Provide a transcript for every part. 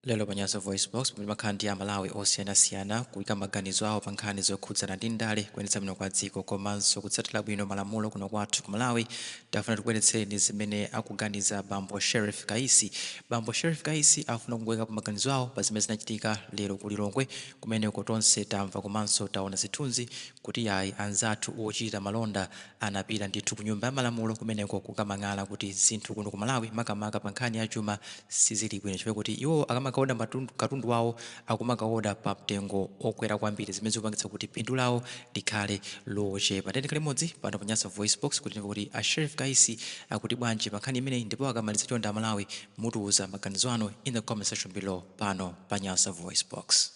Lelo panyaso voice box muli makhandi ya Malawi osiyanasiyana kuyika maganizo awo pa nkhani zokhudzana ndi ndale kuyendetsa bwino kwa dziko komanso kutsatira bwino malamulo kuno kwathu ku Malawi. Tafuna tikubweretsereni zimene akuganiza Bambo Sheriff Kaisi. Bambo Sheriff Kaisi afuna kuweka pa maganizo awo pa zimene zinachitika lero ku Lilongwe kumene tonse tamva komanso taona zithunzi kuti yayi anzathu ochita malonda anapita ndithu ku nyumba ya malamulo kumeneko kukamang'ala kuti zinthu kuno ku Malawi makamaka pa nkhani ya chuma sizili bwino chifukwa kuti iwo akamakaoda katundu wawo akumakaoda pa mtengo okwera kwambiri zimene zikupangitsa kuti phindu lawo likhale lochepa. Tiyeni limodzi pano pa Nyasa voice box kuti timve kuti a Sheriff Kaisi akuti bwanji pa nkhani imeneyi, ndipo akamaliza chonde Amalawi mutiuza maganizo anu in the comment section below pano pa Nyasa voice box.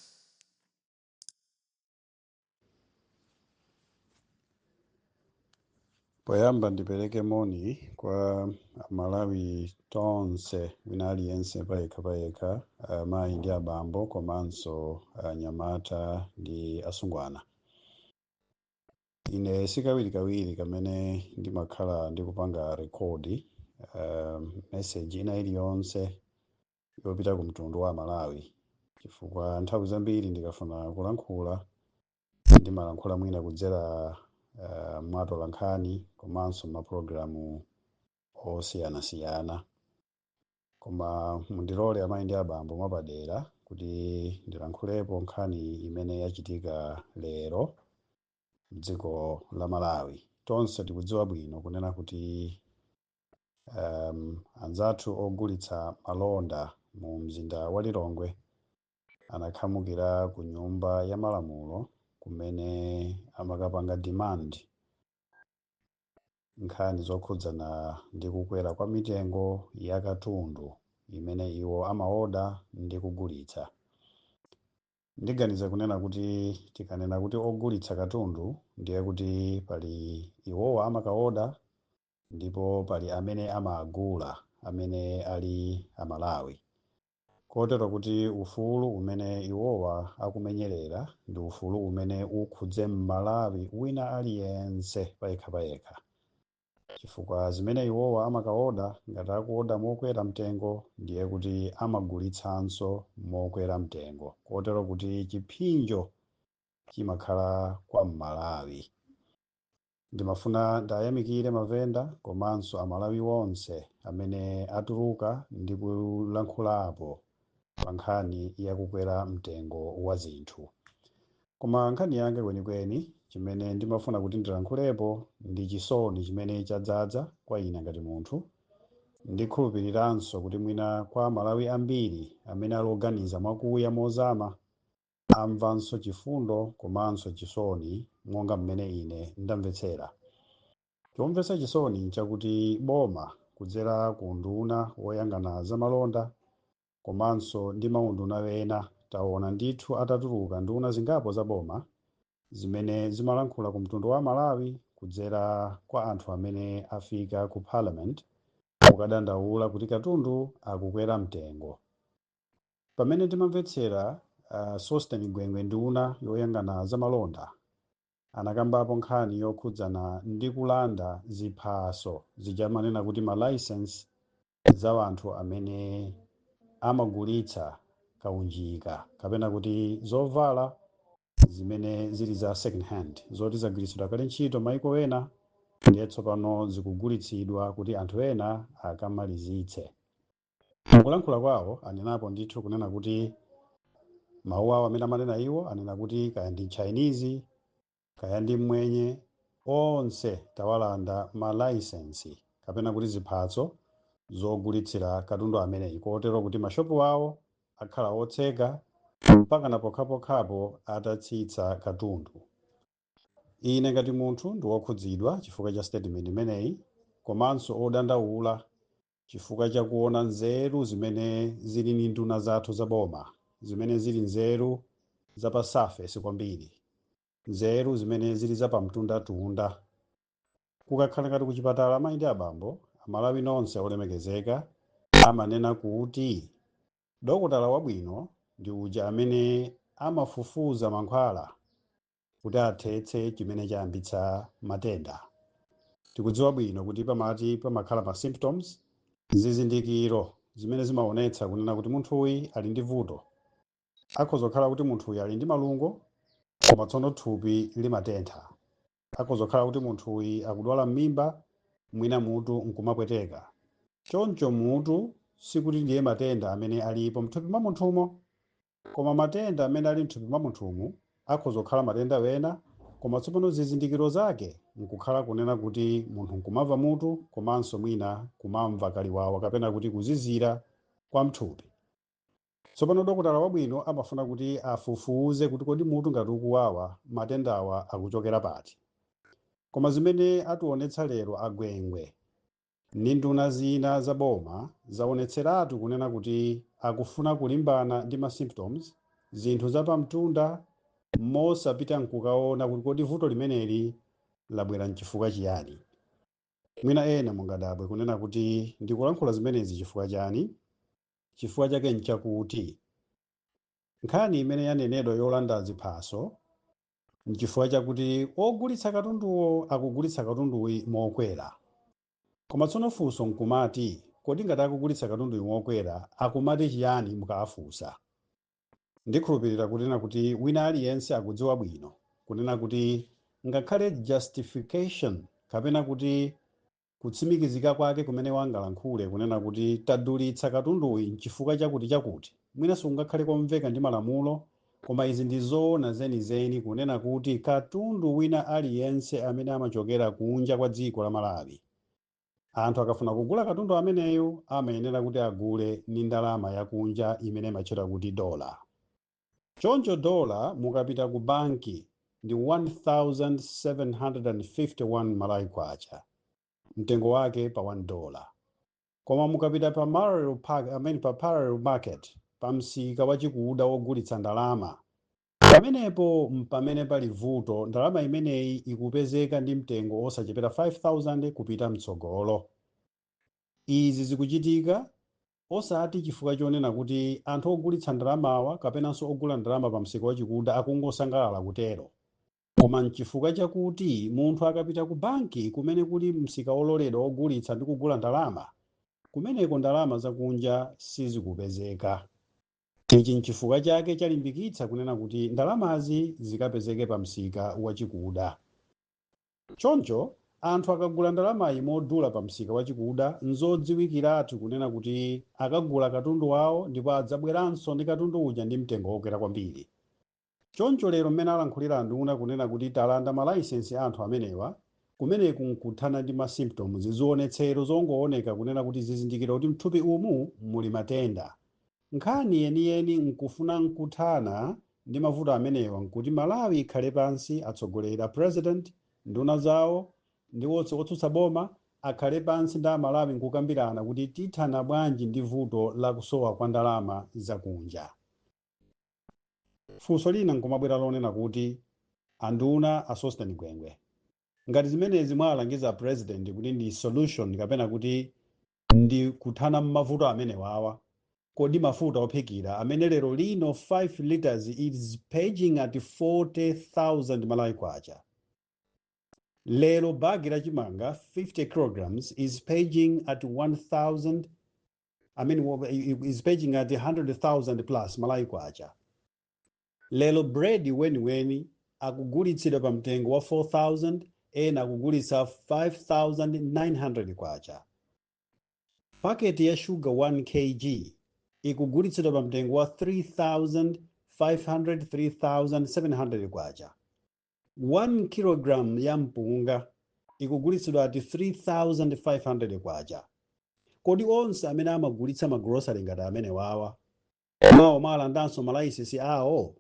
Poyamba ndipereke moni kwa Malawi tonse wina aliyense payekha mayi ndi abambo komanso anyamata ndi asungwana. Ine sikawirikawiri kamene ndimakhala ndikupanga rekodi message ina iliyonse yopita ku mtundu wa Malawi, chifukwa nthawi zambiri ndikafuna kulankhula ndimalankhula mwina kudzera mwatola nkhani komanso mapulogalamu osiyanasiyana, koma mundilole amayi ndi abambo mwapadera kuti ndilankhulepo nkhani imene yachitika lero m'dziko la Malawi. Tonse tikudziwa bwino kunena kuti anzathu ogulitsa malonda mu mzinda wa Lilongwe anakhamukira ku nyumba ya malamulo kumene amakapanga demand nkhani zokhudzana ndi kukwera kwa mitengo ya katundu imene iwo amaoda ndi kugulitsa. Ndiganiza kunena kuti tikanena kuti ogulitsa katundu ndiye kuti pali iwowa amakaoda ndipo pali amene amagula amene ali Amalawi, kotero kuti ufulu umene iwowa akumenyerera ndi ufulu umene ukhudze Mmalawi wina aliyense payekha, chifukwa zimene iwowa amakaoda ngati akuoda mokwera mtengo ndiye kuti amagulitsanso mokwera mtengo, kotero kuti chiphinjo chimakhala kwa Mmalawi. Ndimafuna ndayamikire mavenda komanso Amalawi wonse amene atuluka ndi kulankhulapo pa nkhani yakukwera mtengo wa zinthu. Koma nkhani yanga kwenikweni chimene ndimafuna kuti ndilankhulepo ndi chisoni chimene chadzaza kwa ine ngati munthu. Ndikhulupiriranso kuti mwina kwa Amalawi ambiri amene aloganiza mwakuya mozama amvanso chifundo komanso chisoni monga mmene ine ndamvetsera. Chomvetsa chisoni chakuti boma kudzera ku nduna woyang'ana za malonda komanso ndi maunduna wena taona ndithu atatuluka nduna zingapo za boma zimene zimalankhula ku mtundu wa Malawi kudzera kwa anthu amene afika ku parliament kukadandaula kuti katundu akukwera mtengo. Pamene ndimamvetsera Sosteni Gwengwe nduna yoyang'ana za malonda anakambapo nkhani yokhudzana ndi kulanda ziphaso zijamanena kuti malaisensi za anthu amene amagulitsa kaunjika kapena kuti zovala zimene zili za second hand zoti zagulitsidwa kale ntchito maiko ena ndiye tsopano zikugulitsidwa kuti anthu ena akamalizitse. Mukulankhula kwawo anenapo ndithu kunena kuti mawu awo amene amanena iwo anena kuti kaya ndi Chinese kaya ndi mwenye onse tawalanda malaisensi kapena kuti ziphaso zogulitsira katundu ameneyi, kotero kuti mashopu awo akhala otseka mpaka na pokhapokhapo atatsitsa katundu. Ine ngati munthu ndi wokhudzidwa chifukwa cha statement imeneyi komanso odandaula chifukwa cha kuona nzeru zimene zili ndi nduna zathu za boma, zimene zili nzeru zapa surface kwambiri, nzeru zimene zili zapamtundatunda. Kukakhala ngati kuchipatala amayi ndi abambo Amalawi nonse olemekezeka amanena kuti dokotala wabwino ndi uja amene amafufuza mankhwala kuti athetse chimene chayambitsa matenda. Tikudziwa bwino kuti pamati pamakhala ma symptoms, zizindikiro zimene zimaonetsa kunena kuti munthuyu ali ndi vuto. Akhoza kukhala kuti munthuyu ali ndi malungo koma tsono thupi limatentha. Akhoza kukhala kuti munthuyu akudwala m'mimba mwina mutu nkumapweteka. Choncho mutu sikuti ndiye matenda amene alipo mthupi mwa munthumo, koma matenda amene ali mthupi mwa munthumu akhoza kukhala matenda wena, koma tsopano zizindikiro zake nkukhala kunena kuti munthu nkumamva mutu komanso mwina kumamva kaliwawa kapena kuti kuzizira kwa mthupi. Tsopano dokotala wabwino amafuna kuti afufuze kuti kodi mutu ngati ukuwawa matendawa akuchokera pati. Koma zimene atiwonetsa lero agwengwe ndi nduna zina za boma zaonetseratu kunena kuti akufuna kulimbana ndi ma symptoms, zinthu zapamtunda mosapita nkukaona kuti kodi vuto limeneli labwera nchifukwa chiyani. Mwina ena mungadabwe kunena kuti ndikulankhula zimenezi chifukwa chani. Chifukwa chake nchakuti nkhani imene yanenedwa yolanda ziphaso nchifukwa chakuti ogulitsa katunduwo akugulitsa katunduwi mokwera. Koma tsono funso nkumati kodi ngati akugulitsa katunduwi mokwera akumati chiyani mukafunsa. Ndikhulupirira kunena kuti wina aliyense akudziwa bwino kunena kuti ngakhale justification kapena kuti kutsimikizika kwake kumene wangalankhule kunena kuti tadulitsa katunduwi nchifukwa chakuti mwina sungakhale komveka ndi malamulo, koma izi ndi zoona zenizeni kunena kuti katundu wina aliyense amene amachokera kunja kwa dziko la Malawi, anthu akafuna kugula katundu ameneyo amayenera kuti agule ndi ndalama yakunja imene imachedwa kuti dola. Choncho dola mukapita ku banki ndi 1751 Malawi kwacha mtengo wake pa $1. Koma mukapita pa parallel market, pa msika wachikuda wogulitsa ndalama, pamenepo pamene pali vuto, ndalama imeneyi ikupezeka ndi mtengo osachepera 5,000 kupita mtsogolo. Izi zikuchitika osati chifukwa chonena kuti anthu ogulitsa ndalamawa kapenanso ogula ndalama pa msika wachikuda akungosangalala kutero, koma nchifukwa chakuti munthu akapita ku banki kumene kuli msika ololedwa ogulitsa ndi kugula ndalama, kumeneko ndalama zakunja sizikupezeka. Ichi nchifukwa chake chalimbikitsa kunena kuti ndalamazi zikapezeke pa msika wachikuda. Choncho anthu akagula ndalamayi modula pa msika wachikuda nzodziwikiratu kunena kuti akagula katundu wawo ndipo adzabweranso ndi katundu uja ndi mtengo wokwera kwambiri. Choncho lero mmene alankhulira nduna kunena kuti talanda malaisensi anthu amenewa, kumeneku nkuthana ndi ma symptoms, zionetsero zongooneka kunena kuti zizindikira kuti mthupi umu muli matenda. Nkhani yeniyeni nkufuna nkuthana ndi mavuto amenewa nkuti Malawi ikhale pansi, atsogoleri a president, nduna zawo ndi otsutsa boma akhale pansi ndi Malawi nkukambirana kuti tithana bwanji ndi vuto la kusowa kwa ndalama zakunja. Funso lina nkumabwera lonena kuti anduna a Sosteni Gwengwe, ngati zimenezi mwalangiza president kuti ndi solution kapena kuti ndi kuthana mavuto amenewawa, kodi mafuta ophikira amene lero lino 5 liters is paging at 40,000 Malawi kwacha. Lero bagi la chimanga 50 kilograms is paging at 100,000 plus Malawi kwacha. Lelo bread weni akugulitsidwa pa mtengo wa 4,000, ena akugulitsa 5,900 kwacha. Paketi ya sugar 1 kg ikugulitsidwa pa mtengo wa 3,500, 3,700 kwacha. 1 kilogram ya mpunga ikugulitsidwa ati 3,500 kwacha. Kodi onse amene amagulitsa magrosari ngati amene wawa mawo malandanso malaisesi awo?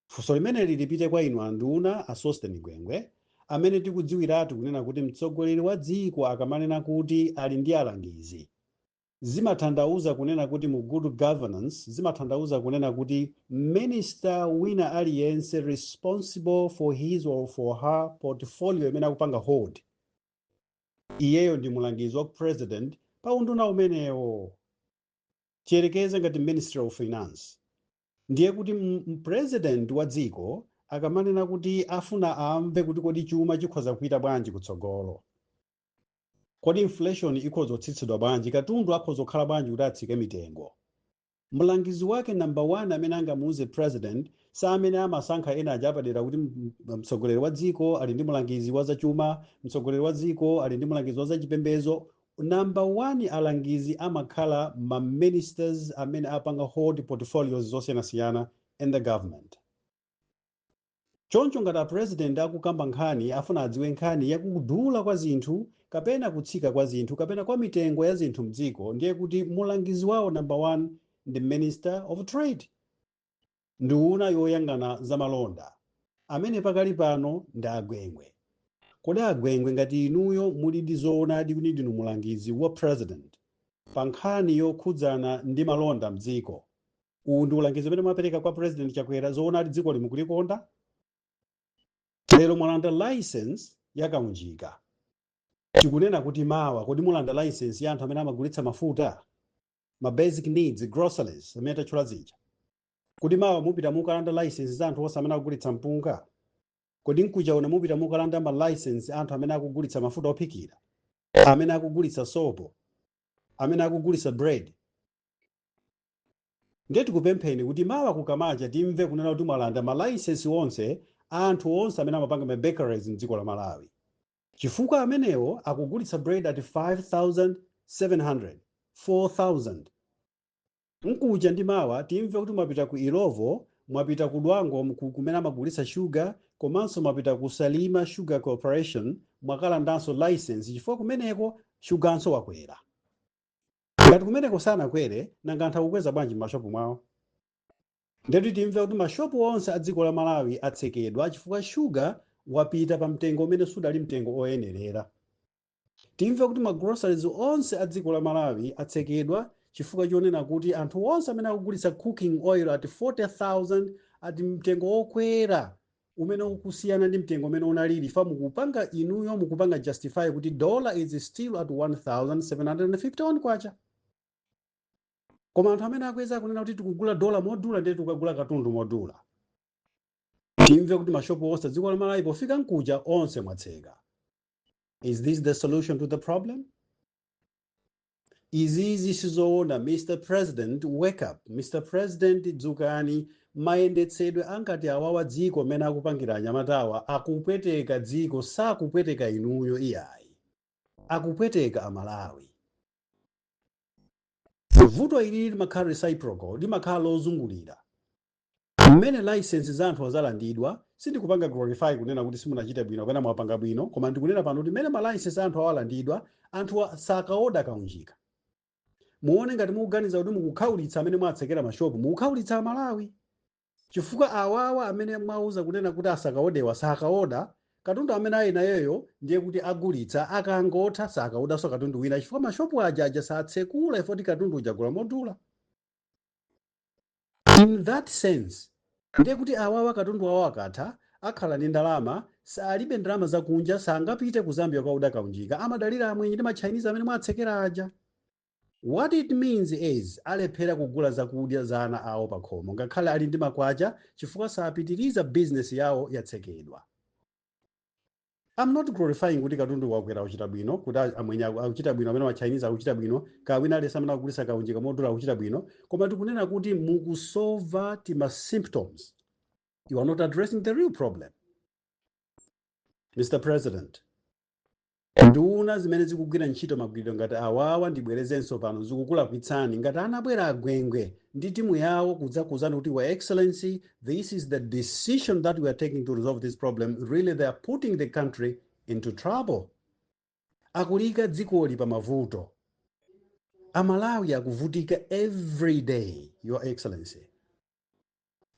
Funso limene lilipite kwa inu anduna a Sosteni Gwengwe amene tikudziwiratu kunena kuti mtsogoleri wa dziko akamanena kuti ali ndi alangizi, zimatanthauza kunena kuti mu good governance, zimatanthauza kunena kuti minister wina aliyense responsible for his or for her portfolio imene akupanga hold, iyeyo ndi mulangizi wa president pa unduna umenewo. Tiyerekeze ngati Ministry of Finance, ndiye kuti president wa dziko akamanena kuti afuna amve kuti kodi chuma chikhoza kuita bwanji kutsogolo, kodi inflation ikhoza kutsitsidwa bwanji, katundu akhoza kukhala bwanji kuti atsike mitengo. Mlangizi wake number 1 amene angamuuze president sa amene amasankha ena aja apadera kuti mtsogoleri wa dziko ali ndi mlangizi wa zachuma, mtsogoleri wa dziko ali ndi mlangizi wa zachipembedzo. Number 1 alangizi amakhala ma ministers amene apanga hold portfolios zosiyanasiyana in the government. Choncho ngati a president akukamba nkhani afuna adziwe nkhani yakudula kwa zinthu kapena kutsika kwa zinthu kapena kwa mitengo ya zinthu mdziko, ndiye kuti mulangizi wawo number 1 ndi minister of trade, nduna yoyang'ana zamalonda, amene pakali pano ndi Agwengwe. Kodi Agwengwe ngati inuyo muli ndi zoonadi kuti ndinu mulangizi wa president pa nkhani yokhudzana ndi malonda mdziko, uwu ndi ulangizi umene mwapereka kwa president Chakwera, zoonadi dziko limukulikonda? Lero mwalanda license yakaunjika, tikunena kuti mawa kodi mulanda license ya anthu amene amagulitsa mafuta, ma basic needs, groceries amene tachula zija? Kodi mawa mupita mukalanda license za anthu onse amene akugulitsa mpunga? Kodi nkujaona mupita mukalanda ma license anthu amene akugulitsa mafuta ophikira, amene akugulitsa sopo, amene akugulitsa bread? Ndiye tikupempheni kuti mawa kukamacha timve kunena kuti mwalanda ma license onse anthu onse amene amapanga ma bakeries mdziko la Malawi, chifukwa amenewo akugulitsa bread at 5,700, 4,000. Nkuja ndi mawa timve kuti mwapita ku Ilovo, mwapita ku Dwango kumene amagulitsa sugar, komanso mwapita ku Salima Sugar Corporation mwakalandanso license, chifukwa kumeneko suganso wakwera. Ngati kumeneko sanakwere nanga anthu akukweza bwanji m'mashopu mwawo? Ndiye timve kuti mashopu onse a dziko la Malawi atsekedwa chifukwa sugar wapita pa mtengo umene sudali mtengo oyenerera. Timve kuti ma groceries onse a dziko la Malawi atsekedwa chifukwa chonena kuti anthu onse amene akugulitsa cooking oil at 40,000 ati mtengo okwera umene ukusiyana ndi mtengo umene unalili, fa mukupanga inuyo mukupanga justify kuti dollar is still at 1,751 kwacha. Koma anthu amene akweza kunena kuti tikugula dola modula ndiye tikugula katundu modula. Timve kuti mashopu onse dziko la Malawi pofika nkuja onse mwatseka. Is this the solution to the problem? Izizi sizoona. Mr. President, wake up. Mr. President, dzukani. Mayendetsedwe angati awawa dziko mene akupangira anyamatawa akupweteka dziko, sakupweteka inuyo iyayi, akupweteka Amalawi. Vuto ili limakhala reciprocal, limakhala lozungulira. Mmene license za anthu azalandidwa, sindikupanga glorify kunena kuti simunachita bwino kapena mwapanga bwino, koma ndikunena pano kuti mmene ma license anthu awalandidwa, anthu sakaoda kaunjika. Muone ngati mukuganiza kuti mukukhaulitsa amene mwatsekera mashopu, mukukhaulitsa Amalawi. Chifukwa awawa amene mwauza kunena kuti asakaodewa sakaoda, katundu amene ali nayoyo ndiye kuti agulitsa akangotha sakaodanso katundu wina, chifukwa mashopu aja satsekula ifoti katundu ujagula modula. In that sense, ndiye kuti awawa katundu awo akatha akhala ndi ndalama, salibe ndalama zakunja, sangapite ku Zambia kauda kaunjika, amadalira amwenye ndi ma Chinese amene mwatsekera aja. What it means is alephera kugula zakudya za ana awo pakhomo ngakhale ali ndi makwacha chifukwa sapitiriza business yawo yatsekedwa. I'm not glorifying kuti katundu wakwera uchita bwino, kuti amwenye akuchita bwino amene ma Chinese akuchita bwino, kawina alesa amene akugulitsa kaunjika modula akuchita bwino, koma tikunena kuti mukusolva tima symptoms. You are not addressing the real problem. Mr. President, nduna zimene zikugwira ntchito magwiriro ngati awawa ndibwerezenso pano zikukulakwitsani ngati anabwera Agwengwe ndi timu yawo kudzakuzana kuti Your Excellency, this is the decision that we are taking to resolve this problem. Really they are putting the country into trouble. Akulika dzikoli pa mavuto. Amalawi akuvutika every day, Your Excellency.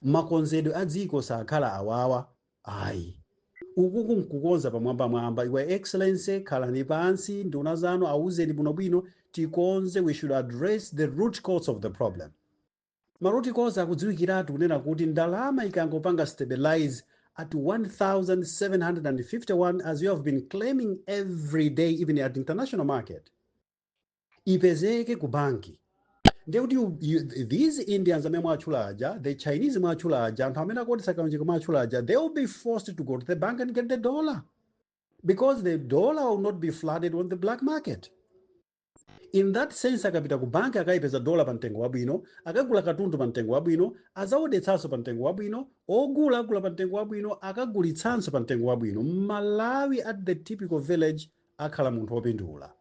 Makonzedwe a dziko sakhala awawa, ayi. Ukuku nkukonza pamwamba. Your Excellency, khalani pansi nduna zanu auzeni bwinobwino tikonze. We should address the root cause of the problem. Ma root cause akudziwikiratu kunena kuti ndalama ikangopanga stabilize at 1,751 as you have been claiming every day even at international market, ipezeke ku banki. Ndiye kuti these Indians amene mwatchula aja, the Chinese mwatchula aja, anthu amene akodesa kaunjika mwatchula aja, they will be forced to go to the bank and get the dollar. because the dollar will not be flooded on the black market. In that sense, akapita ku banki akaipeza dola pa mtengo wabwino, akagula katundu pa mtengo wabwino, azaodetsanso pa mtengo wabwino, ogula agula pa mtengo wabwino, akagulitsanso pa mtengo wabwino. Malawi at the typical village akhala munthu wopindula.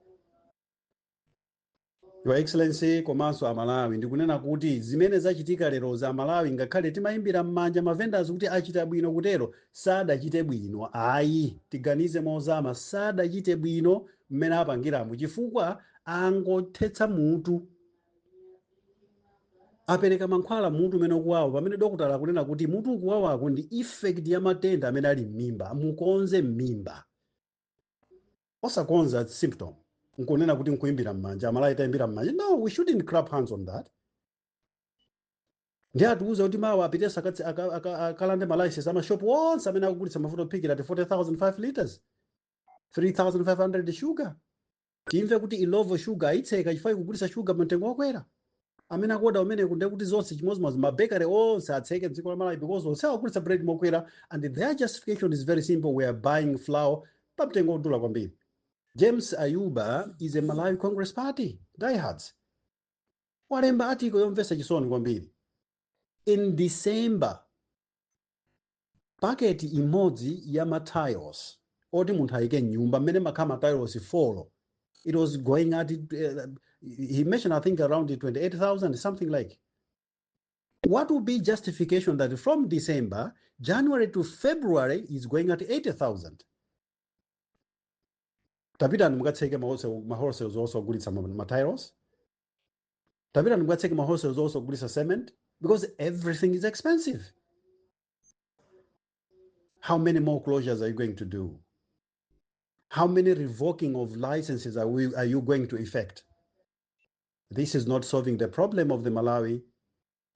Your Excellency, komanso amalawi ndikunena kuti zimene zachitika lero za Malawi ngakhale timayimbira m'manja ma vendors kuti achita bwino kutero, sadachite bwino. Ayi, tiganize mozama, sadachite bwino mmene apangiramo chifukwa angothetsa mutu, apereka mankhwala mutu umene ukuwawa, pamene dokotala akunena kuti mutu ukuwawako ndi effect ya matenda amene ali m'mimba, mukonze m'mimba osakonza symptom. Nkunena kuti nkuimbira m'manja, Amalawi tayimbira m'manja. No, we shouldn't clap hands on that. Ndi atiuza kuti mawa apitesa akalande malicense amashopu onse amene akugulitsa mafuta ophikira ati 40,005 liters, 3,500 sugar. Timve kuti Ilovo sugar aitseka chifukwa ikugulitsa sugar mtengo wakwera. Amene akoda umene kunde kuti zonse chimozimozi mabekare onse atseke m'dziko la Malawi because onse akugulitsa bread mokwera, and their justification is very simple: we are buying flour pa mtengo odula kwambiri. James Ayuba is a Malawi Congress Party diehards. Walemba article yomvesa chisoni kwambiri. In December, paketi imodzi ya matiles oti munthu ayike nyumba mmene makhala matiles follow, it was going at he mentioned I think around 28,000, something like. What would be justification that from December, January to February is going at 80,000? Tapita mukatseke mahorses also gulitsa matiles. Tapita mukatseke mahorses also gulitsa cement, because everything is expensive. How many more closures are you going to do? How many revoking of licenses are you going to effect? This is not solving the problem of the Malawi.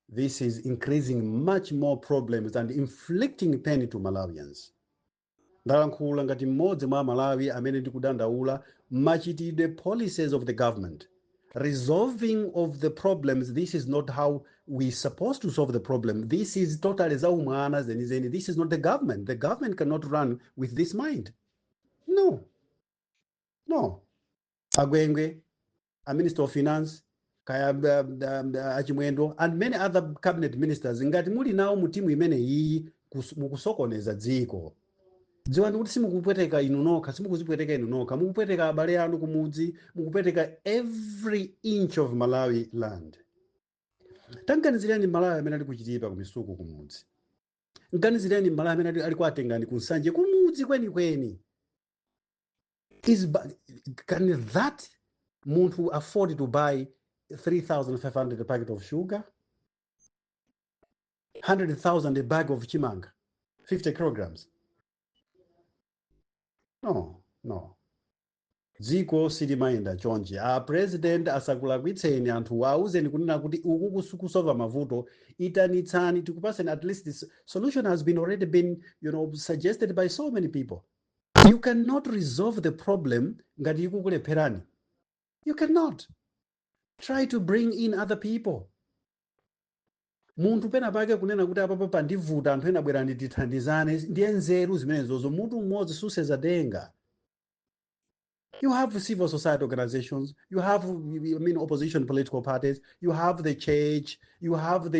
This is increasing much more problems and inflicting pain to Malawians. Ndalankhula ngati mmodzi mwa Malawi amene ndikudandaula machitidwe policies of the government. Resolving of the problems, this is not how we're supposed to solve the problem. This is totally zaumwana zenizeni. This is not the government. The government cannot run with this mind. No. Agwengwe, a Minister of Finance, Kaya Achimwendo, and many other cabinet ministers, ngati muli nawo mu timu imene iyi mukusokoneza dziko. Dziwa ndikuti simukupweteka inu nokha, simukuzipweteka inu nokha, mukupweteka abale anu kumudzi, mukupweteka every inch of Malawi land. Tanganizirani Malawi amene ali kuchitipa kumisuku kumudzi. Nganizirani Malawi amene ali kuatengani kunsanje kumudzi kweni. Can that munthu afford to buy 3,500 a packet of sugar? 100,000 a bag of chimanga, 50 kilograms? No. Dziko silimayenda chonje. President asakulakwitseni anthu auzeni kunena kuti uku kusolva mavuto, itanitsani tikupaseni. At least this solution has been already been suggested by so many people. You cannot resolve the problem ngati ikukulepherani. You cannot. Try to bring in other people. Munthu pena pake kunena kuti apapo pandivuta anthu ena bwerani tithandizane, ndiye nzeru zimenezozo. Munthu mmodzi suseza denga. You have civil society organizations, you have opposition political parties, you have the church, you have the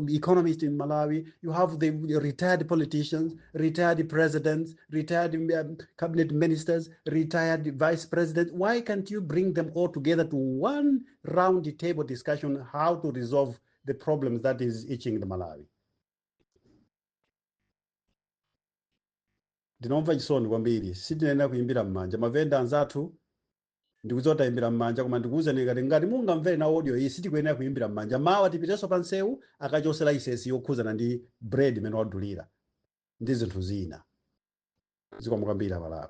economists in Malawi, you have the retired politicians, retired presidents, retired cabinet ministers, retired vice presidents. Why can't you bring them all together to one round table discussion how to resolve the problems that is itching the Malawi? Ndinomva chisoni kwambiri, sitinena kuimbira m'manja. Mavenda anzathu ndikuzota imbira m'manja, koma ndikuwuzani ngati mungamvere na audio iyi sitikuyenera kuimbira m'manja. Mawa tipitenso pa nsewu akachose license yokhuzana ndi bread imene wadulira ndi zinthu zina. Zikomo kwambiri Malawi.